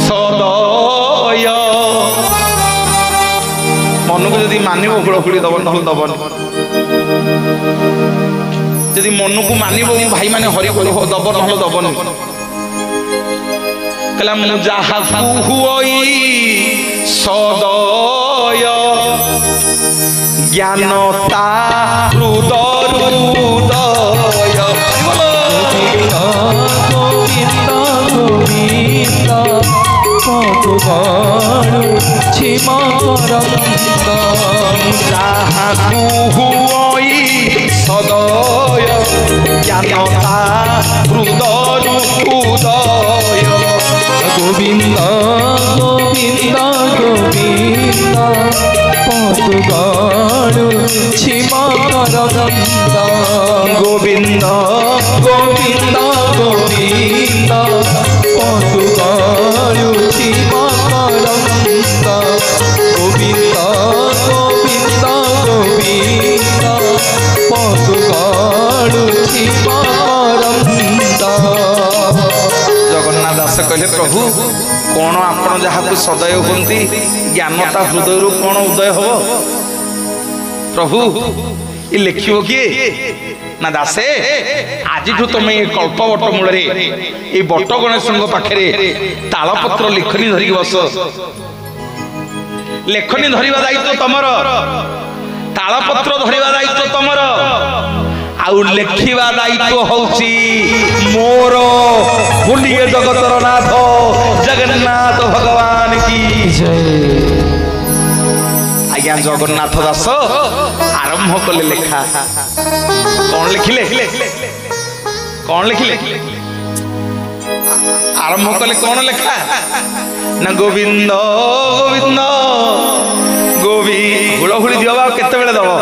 सदय मन को जदि मानिबो हुलहुली दब न दबन जदि मन को मानिबो भाई माने हरि बोल दब न दबन कला मु जाहाकू हुई सदय ज्ञानता हृदय सदय ज्ञानता हृदय उदय गोविंद गोविंद गोविंद पदुगाणु छिमाकरंद गोविंद गोविंद गोविंद पदुगाणु छिमाकरंद गोविंद गोविंद गोविंद पदुगाणु छिमाकरंद। जगन्नाथ दास कहले प्रभु कौन आपण जहाँ सदय होती ज्ञानता हृदय रु कौन उदय हो प्रभु ये लिखियो किए ना दासे आज तुम ये कल्प बट मूल ये बट गणेश पाखे तालपत्र लेखनी धरिक बस लेखनी धरिबा दायित्व तमर तालपत्र धरिबा दायित्व तमर आउ लेखिबा दायित्व होउची मोर बोलिए जगतर नाथ जगन्नाथ भगवान की जय। आज्ञा जगन्नाथ दास आरंभ कले लेखा कौन लिखिले कौन लिखिले आरंभ कले कौन लेखा ना गोविंद गोविंद गोविंद हुलहुली दियो बा केते बेले दबो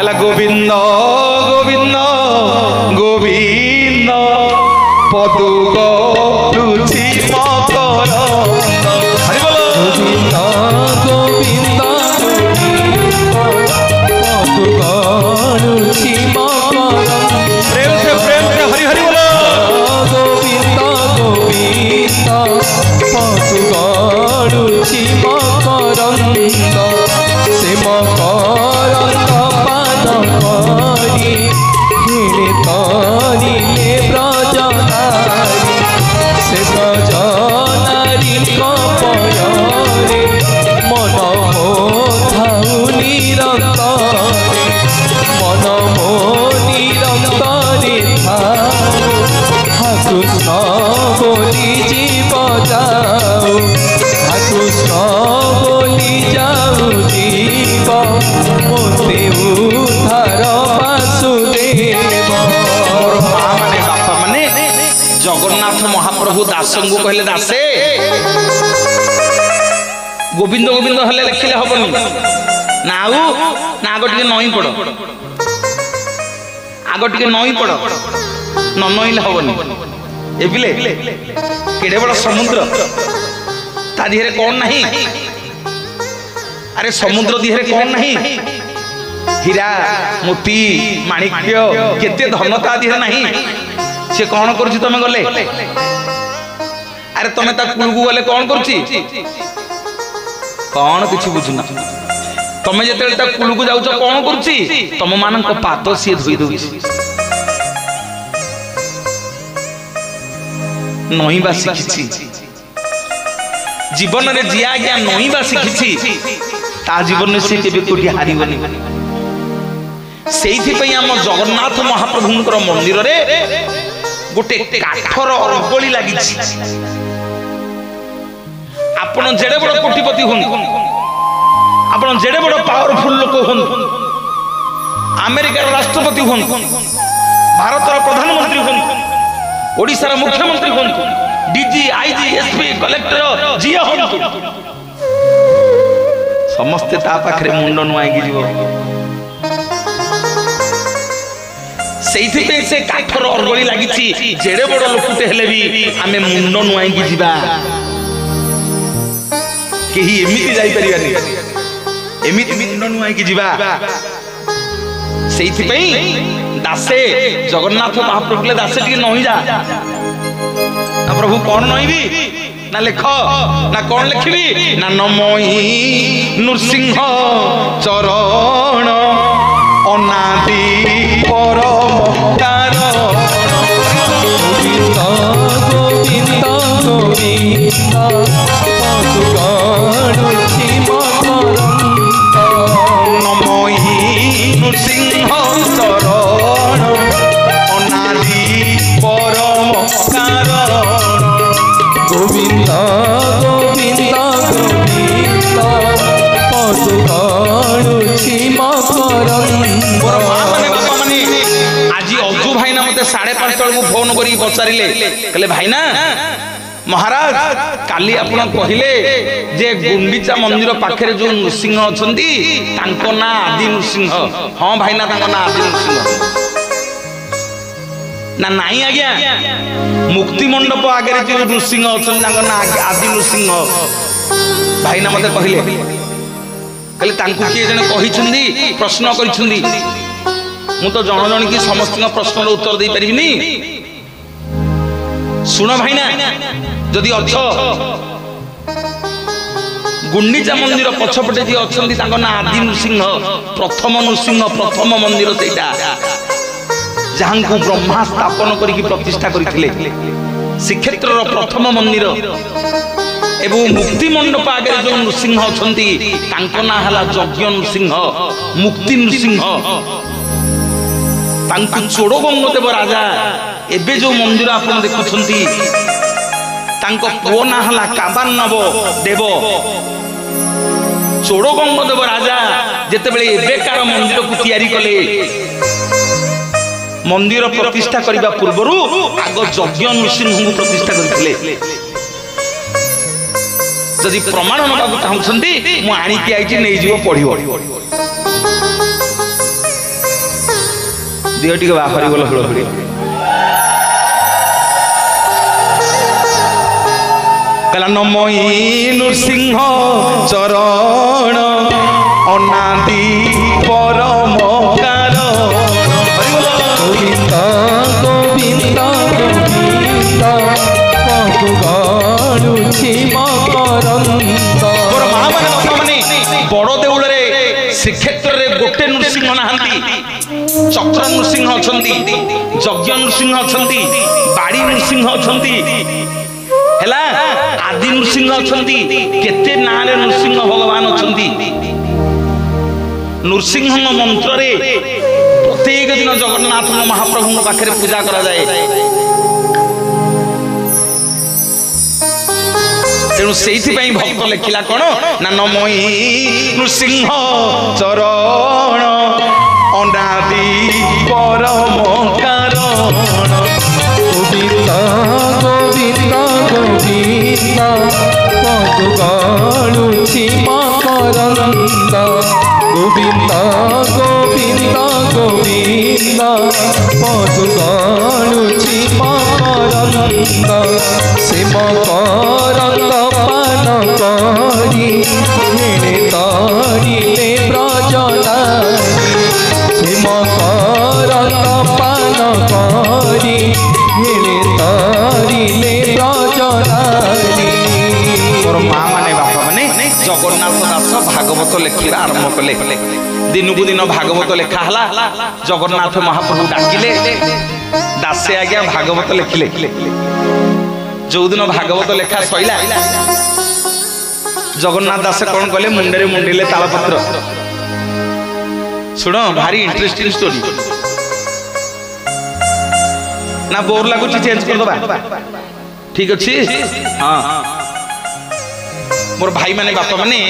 एला गोविंद गोविंद गोविंद पदुग रुचि मकरंद हरि बोल गोविंद गोविंद पदुग रुचि मकरंद प्रेम से हरि हरि बोल गोविंद गोविंद पदुग रुचि मकरंद से मकरंद पाद करी हिड़े तरिले ब्रजनारी से ब्रजनारी कपयरे मन मोधाउ निरंतरे मन मो निरंतरे कृष्ण बोली जीव जाऊ कृष्ण बोली जाऊ जीव मोते उद्धार वासुदेव। माने बापा माने जगन्नाथ महाप्रभु दास को कहले दासे गोविंद गोविंद हले लिखिले हबनी ना आगो टिके नई पड़ आगो टिके नई पड़ न नईले हबनी एबिले केडे बड़ समुद्र ता दिहरे कौन नहीं अरे समुद्र दिहरे कौन नहीं हीरा मोती माणिक्य केते धन ता दिहरे नहीं से कौन करूची तमे गले अरे तमे ता कुलगु गले कौन करूची कौन किछि बुझुना तमे जेते ता कुलगु जाउछ कौन करूची तम मानक पाद से धोई दोगी नई बा शिखिछि जीवन रे जिया गया नई बा शिखिछि ता जीवन में से केबे कोठी हारिबनी सेइथि पई हम जगन्नाथ महाप्रभुंकर मंदिर रे गोटे काठर अरगोली लागिछि आपण जेडे बड़ कोटिपति होन आपण जेडे बड़ पावरफुल लोक होन अमेरिकार राष्ट्रपति होन भारतर प्रधानमंत्री होन ओडिशार मुख्यमंत्री होन डीजी आईजी एसपी कलेक्टर जी होन समस्ते ता पाखरे मुंड नुआई गिरिबो ସେଇଥିପାଇଁ ସେ କାଠର ଅର୍ଗଳି ଲାଗିଛି ଯେଡ଼େ ବଡ଼ ଲୋକଟେ ହେଲେ ବି ଆମେ ମୁଣ୍ଡ ନୁଆଇକି ଯିବା କେହି ଏମିତି ଯାଇପାରିବାନି ଏମିତି ମୁଣ୍ଡ ନୁଆଇକି ଯିବା ସେଇଥିପାଇଁ ଦାସେ ଜଗନ୍ନାଥ ମହାପ୍ରଭୁ ଦାସେ ଟିକେ ନଇଁଯା ନା ପ୍ରଭୁ କଣ ନଇଁବି ନା ଲେଖ ନା କଣ ଲେଖିବି ନା ନମଇ ନୃସିଂହ ଚରଣ ଅନାଦି ପରମ କାରଣ ଗୋବିନ୍ଦ ଗୋବିନ୍ଦ ନମଇ ନୃସିଂହ ଚରଣ ଅନାଦି ପରମ କାରଣ ଗୋବିନ୍ଦ ଗୋବିନ୍ଦ ଗୋବିନ୍ଦ ପଶୁ ଗଣୁଛି ଆଜି ଅଜୁ ଭାଇନା ମତେ 5:30 ବେଳକୁ ଫୋନ କରିକି ପଚାରିଲେ କହିଲେ ଭାଇନା ମହାରାଜ କାଲି ଆପଣ କହିଲେ ଯେ ଗୁଣ୍ଡିଚା ମନ୍ଦିର ପାଖରେ ଯୋଉ ନୃସିଂହ ଅଛନ୍ତି ତାଙ୍କ ନାଁ ଆଦି ନୃସିଂହ ହଁ ଭାଇନା ତାଙ୍କ ନାଁ ଆଦି ନୃସିଂହ ନା ନାଇଁ ଆଜ୍ଞା ମୁକ୍ତି ମଣ୍ଡପ ଆଗରେ ଯୋଉ ନୃସିଂହ ଅଛନ୍ତି ତାଙ୍କ ନାଁ ଆଦି ନୃସିଂହ ଭାଇନା ମତେ କହିଲେ କହିଲେ ତାଙ୍କୁ କିଏ ଜଣେ କହିଛନ୍ତି ପ୍ରଶ୍ନ କରିଛନ୍ତି ମୁଁ ତ ଜଣ ଜଣିକି ସମସ୍ତଙ୍କ ପ୍ରଶ୍ନର ଉତ୍ତର ଦେଇ ପାରିବିନି ଶୁଣ ଭାଇନା ଯଦି ଅଛ ଗୁଣ୍ଡିଚା ମନ୍ଦିର ପଛପଟେ ଯିଏ ଅଛନ୍ତି ତାଙ୍କ ନାଁ ଆଦି ନୃସିଂହ ପ୍ରଥମ ନୃସିଂହ ପ୍ରଥମ ମନ୍ଦିର ସେଇଟା ଯାହାଙ୍କୁ ବ୍ରହ୍ମା ସ୍ଥାପନ କରିକି ପ୍ରତିଷ୍ଠା କରିଥିଲେ ଶ୍ରୀକ୍ଷେତ୍ରର ପ୍ରଥମ ମନ୍ଦିର ଏବଂ ମୁକ୍ତି ମଣ୍ଡପ ଆଗରେ ଯୋଉ ନୃସିଂହ ଅଛନ୍ତି ତାଙ୍କ ନାଁ ହେଲା ଯଜ୍ଞ ନୃସିଂହ ମୁକ୍ତି ନୃସିଂହ ତାଙ୍କୁ ଚୋଡ଼ଗଙ୍ଗ ଦେବ ରାଜା ଏବେ ଯୋଉ ମନ୍ଦିର ଆପଣ ଦେଖୁଛନ୍ତି ତାଙ୍କ ପୁଅ ନାଁ ହେଲା କାବାନବ ଦେବ ଚୋଡ଼ଗଙ୍ଗ ଦେବ ରାଜା ଯେତେବେଳେ ଏବେକାର ମନ୍ଦିରକୁ ତିଆରି କଲେ ମନ୍ଦିର ପ୍ରତିଷ୍ଠା କରିବା ପୂର୍ବରୁ ଆଗ ଯଜ୍ଞ ନୃସିଂହଙ୍କୁ ପ୍ରତିଷ୍ଠା କରିଥିଲେ ଯଦି ପ୍ରମାଣ ନେବାକୁ ଚାହୁଁଛନ୍ତି ମୁଁ ଆଣିକି ଆଇଛି ନେଇଯିବ ପଢିବ ଦିଅ ଟିକେ ବାହାରି ଗଲ ହଳହଳି କହିଲା ନମଇ ନୃସିଂହ ଚରଣ ଅନାଦି ପରମ କାରଣ ଗୋବିନ୍ଦ ଗୋବିନ୍ଦ ଗୋବିନ୍ଦ ପଶୁ ଗଣୁଛି ବଡ ଦେଉଳରେ ଶ୍ରୀକ୍ଷେତ୍ରରେ ଗୋଟେ ନୃସିଂହ ନାହାନ୍ତି ଚକ୍ର ନୃସିଂହ ଅଛନ୍ତି ଯଜ୍ଞ ନୃସିଂହ ଅଛନ୍ତି ବାଡ଼ି ନୃସିଂହ ଅଛନ୍ତି ହେଲା ଆଦି ନୃସିଂହ ଅଛନ୍ତି କେତେ ନାଁରେ ନୃସିଂହ ଭଗବାନ ଅଛନ୍ତି ନୃସିଂହଙ୍କ ମନ୍ତ୍ରରେ ପ୍ରତ୍ୟେକ ଦିନ ଜଗନ୍ନାଥଙ୍କ ମହାପ୍ରଭୁଙ୍କ ପାଖରେ ପୂଜା କରାଯାଏ ତେଣୁ ସେଇଥିପାଇଁ ଭକ୍ତ ଲେଖିଲା କଣ ନା ନମଇ ନୃସିଂହ ଚରଣ ଅନାଦି ପରମ କାରଣ ଗୋବିନ୍ଦ ଗୋବିନ୍ଦ ଗୋବିନ୍ଦ ପଶୁ ଗଣୁଛି ମକରନ୍ଦ ଗୋବିନ୍ଦ ଗୋବିନ୍ଦ ଗୋବିନ୍ଦ ପଶୁ ଗଣୁଛି ମକରନ୍ଦ ସେ ମକରନ୍ଦ ପାନ କରି ହେଣେ ତରିଲେ ବ୍ରଜନାରୀ ସେ ମକରନ୍ଦ ପାନ କରି ହେଣେ ତରିଲେ ବ୍ରଜନାରୀ ମୋର ମା ମାନେ ବାପା ମାନେ ଜଗନ୍ନାଥ ଦାସ ଭାଗବତ ଲେଖିବା ଆରମ୍ଭ କଲେ ଦିନକୁ ଦିନ ଭାଗବତ ଲେଖା ହେଲା ଜଗନ୍ନାଥ ମହାପ୍ରଭୁ ଡାକିଲେ ଦାସେ ଆଜ୍ଞା ଭାଗବତ ଲେଖିଲେ ଯୋଉ ଦିନ ଭାଗବତ ଲେଖା ସଇଲା ଜଗନ୍ନାଥ ଦାସ କଣ କଲେ ମୁଣ୍ଡରେ ମୁଣ୍ଡିଲେ ତାଳପତ୍ର ଶୁଣ ଭାରି ଇଣ୍ଟରେଷ୍ଟିଂ ଷ୍ଟୋରି ନା ବୋର ଲାଗୁଛି ଚେଞ୍ଜ କରିଦବା ଠିକ ଅଛି ହଁ मोर भाई माने बापा माने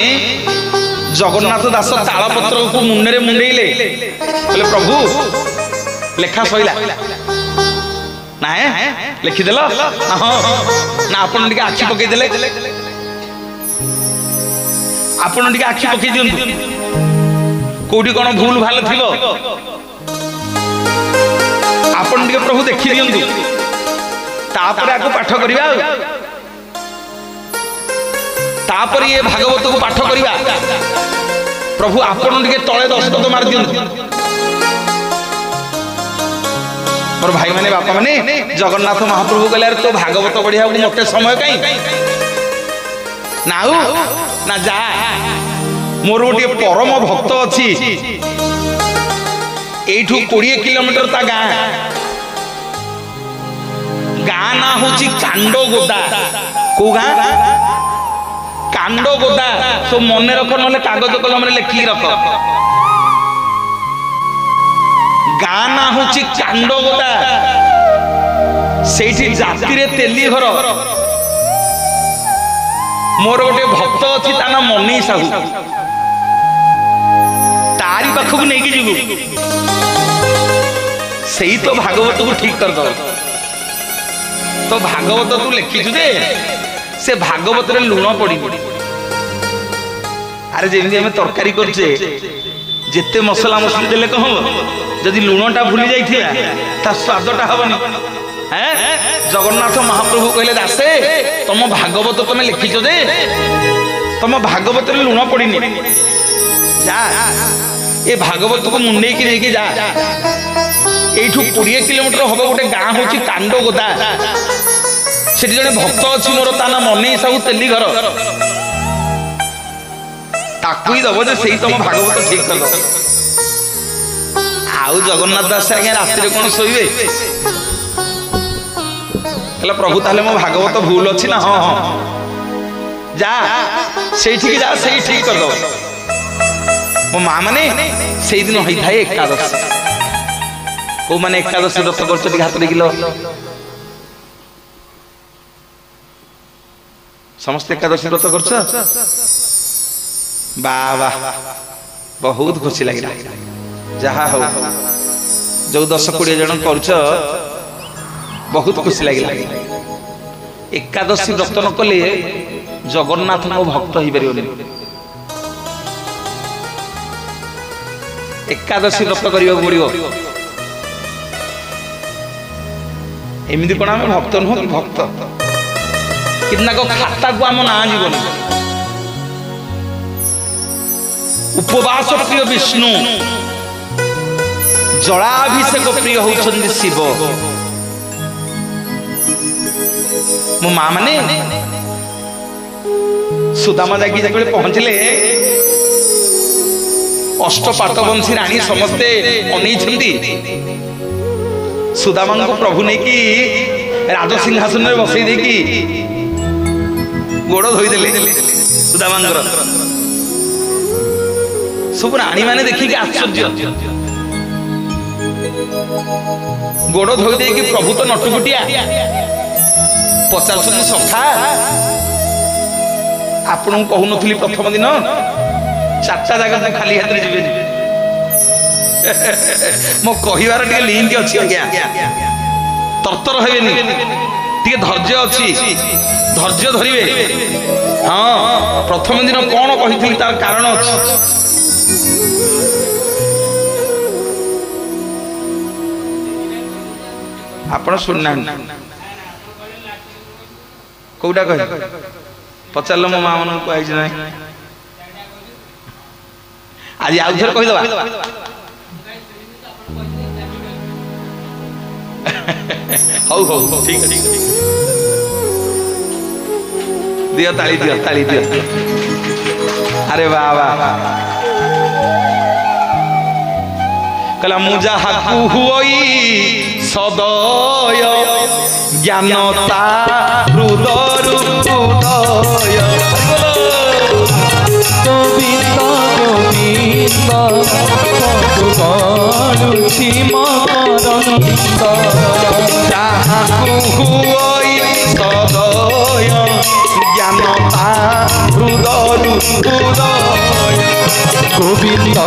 जगन्नाथ दास तालपत्र को मुंडे मुंडेले बोले प्रभु लेखा सईला ना लिखिदेल हाँ ना आपन टिके आखि पकई देले आपन टिके आखि पकई दियंतु कोठी कोन भूल भाल थिलो आपण टिके प्रभु देखि दियंतु तापर आको पाठ करिबा तापर ये भागवत को पाठ करिबा प्रभु आपण टिके तळे दस्तखत मार दियंतु मोर भाई माने बापा माने जगन्नाथ महाप्रभु कहले तो भागवत बढ़िया मते समय कहीं नाउ ना जा मोर गोटे परम भक्त अच्छी एठू 20 किलोमीटर ता गाँ ना हूँ कांडगोदा को गाँ कांडगोदा तो मन रख ना कागज कलम लिखिक रख गाँ ना हूँ कांडगोदा से जाति रे तेली घर मोर गोटे भक्त अच्छी ता ना मनी साहू तारी पाखक नहीं जीवु से ही तो भागवत को ठीक कर दो तो भागवत तू लिखिचु दे से भागवत रे लुण पड़ी अरे जेमि हमें तरकारी करछे जेते मसला मसली देले कह जदि लुणटा भूली जाइथिया ता स्वादटा हबनी हैं जगन्नाथ महाप्रभु कहले दासे तुम भागवत तुम लिखिचो दे तुम भागवत रे लुण पड़ीनी जा ए भागवत को मुंडे की लेके जा एठू 20 किलोमीटर हम गोटे गाँ हूँ कांडगोदा से जड़े भक्त अच्छी मोर ता ना मनी साहू तेली घर ताकू ही दब जे से तुम भागवत ठीक कर दो आउ जगन्नाथ दास आज्ञा राति कौन शोबे कहला प्रभु ताले मो भागवत भूल अच्छी ना हाँ हाँ जा से जा से ठीक कर दो मो माँ माने से दिन होई थाए एकादशी को माने एकादशी व्रत करछ हाथ देखिलो समस्त एकादशी व्रत करछ बाबा बहुत खुशी लगिला जहा हो जो 10-20 जन करछ बहुत खुशी लगिला एकादशी व्रत न कले जगन्नाथ को भक्त ही परिबनी एकादशी व्रत करबा पड़िबो एमिति कोन हम भक्त न हो भक्त कितना को खाता को हम ना जीवन उपवास प्रिय विष्णु जलाभिषेक प्रिय होउछन शिव मो माँ माने सुदामा जाकी जब पहुंचले अष्टपाटवंशी राणी समस्ते अनैछंती सुदामा को प्रभु नहीं कि राज सिंहासन में बसई दे कि गोड़ धोईदेले सुदामा सब राणी माने देखिए आश्चर्य गोड़ धोई दे कि प्रभु तो नटुकुटिया पचास सखा आपन को कहून प्रथम दिन 4टा जगह खाली हाथ जी मो कहिबार टे लिंक अच्छी आज्ञा तरतर हेनी टे धैर्य अच्छी धैर्य धरिवे हाँ प्रथम दिन कौन कही तार कारण अच्छी आपण सुनना कौटा कह पचार मो माँ मन कही ना आज आउ थे कहीदे हौ हौ ठीक है दियो ताली दियो अरे वाह वाह कला मुजा हाकु हुई सदय ज्ञानता हृदय उदय गोविंद गोविंद गणुछि मकरंद हाकु हुई सदय ज्ञानता हृदय उदय गोविंद